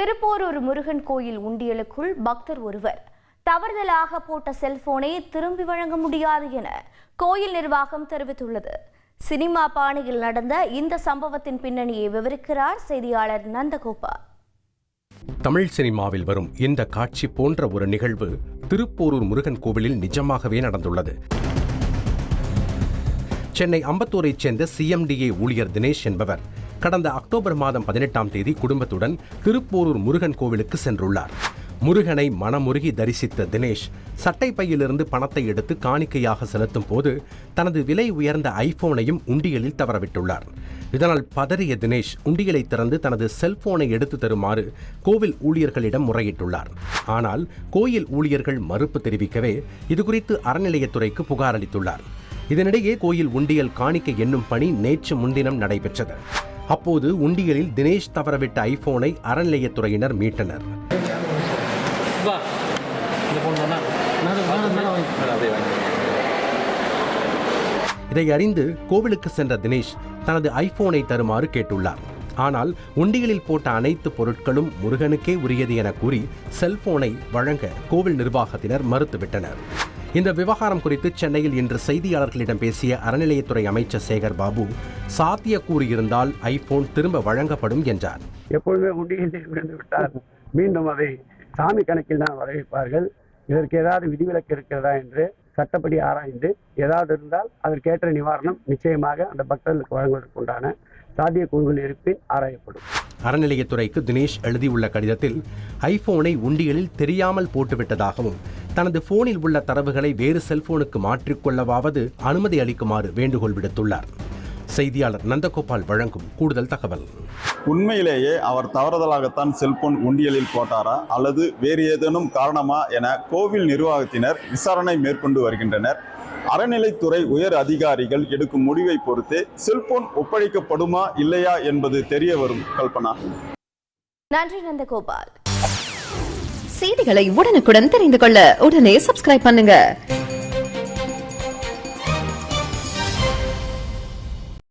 திருப்போரூர் முருகன் கோயில் உண்டியலுக்குள் பக்தர் ஒருவர் தவறுதலாக போட்ட செல்போனை திரும்பி வழங்க முடியாது என கோயில் நிர்வாகம் தெரிவித்துள்ளது. சினிமா பாணியில் நடந்த இந்த சம்பவத்தின் பின்னணியை விவரிக்கிறார் செய்தியாளர் நந்தகோபால். தமிழ் சினிமாவில் வரும் இந்த காட்சி போன்ற ஒரு நிகழ்வு திருப்போரூர் முருகன் கோவிலில் நிஜமாகவே நடந்துள்ளது. சென்னை அம்பத்தூரைச் சேர்ந்த CMDA ஊழியர் தினேஷ் என்பவர் கடந்த அக்டோபர் மாதம் 18ஆம் தேதி குடும்பத்துடன் திருப்போரூர் முருகன் கோவிலுக்கு சென்றுள்ளார். முருகனை மனமுருகி தரிசித்த தினேஷ் சட்டை பையிலிருந்து பணத்தை எடுத்து காணிக்கையாக செலுத்தும் போது தனது விலை உயர்ந்த ஐபோனையும் உண்டியலில் தவறவிட்டுள்ளார். இதனால் பதறிய தினேஷ் உண்டியலை திறந்து தனது செல்போனை எடுத்து தருமாறு கோவில் ஊழியர்களிடம் முறையிட்டுள்ளார். ஆனால் கோயில் ஊழியர்கள் மறுப்பு தெரிவிக்கவே இதுகுறித்து அறநிலையத்துறைக்கு புகார் அளித்துள்ளார். இதனிடையே கோயில் உண்டியல் காணிக்கை எண்ணும் பணி நேற்று முன்தினம் நடைபெற்றது. அப்போது உண்டியலில் தினேஷ் தவறவிட்ட ஐபோனை அறநிலையத்துறையினர் மீட்டனர். இதை அறிந்து கோவிலுக்கு சென்ற தினேஷ் தனது ஐபோனை தருமாறு கேட்டுள்ளார். ஆனால் உண்டியலில் போட்ட அனைத்து பொருட்களும் முருகனுக்கே உரியது என கூறி செல்போனை வழங்க கோவில் நிர்வாகத்தினர் மறுத்துவிட்டனர். இந்த விவகாரம் குறித்து சென்னையில் இன்று செய்தியாளர்களிடம் பேசிய அறநிலையத்துறை அமைச்சர் சேகர் பாபு, சாத்தியக்கூறு இருந்தால் ஐபோன் திரும்ப வழங்கப்படும் என்றார். எப்பொழுதுமே உண்டியலில் விழுந்து விட்டால் மீண்டும் அதை சாமி கணக்கில் தான் வரவேற்பார்கள். இதற்கு ஏதாவது விதிவிலக்கு இருக்கிறதா என்று சட்டப்படி ஆராய்ந்து ஏதாவது இருந்தால் அதற்கேற்ற நிவாரணம் நிச்சயமாக அந்த பக்தர்களுக்கு வழங்குவதற்குண்டான சாத்தியக்கூறுகள் இருப்பின் ஆராயப்படும். அறநிலையத்துறைக்கு தினேஷ் எழுதியுள்ள கடிதத்தில் ஐபோனை உண்டியலில் தெரியாமல் போட்டுவிட்டதாகவும் தனது போனில் உள்ள தரவுகளை வேறு செல்போனுக்கு மாற்றிக்கொள்ளவாவது அனுமதி அளிக்குமாறு வேண்டுகோள் விடுத்துள்ளார். செய்தியாளர் நந்தகோபால் வழங்கும் கூடுதல் தகவல். உண்மையிலேயே அவர் தவறுதலாகத்தான் செல்போன் உண்டியலில் போட்டாரா அல்லது வேறு ஏதேனும் காரணமா என கோவில் நிர்வாகத்தினர் விசாரணை மேற்கொண்டு வருகின்றனர். அறநிலைத்துறை உயர் அதிகாரிகள் எடுக்கும் முடிவை பொறுத்து செல்போன் ஒப்படைக்கப்படுமா இல்லையா என்பது தெரிய வரும். கல்பனா. நன்றி நந்தகோபால். செய்திகளை உடனுக்குடன் தெரிந்து கொள்ள உடனே சப்ஸ்கிரைப் பண்ணுங்க.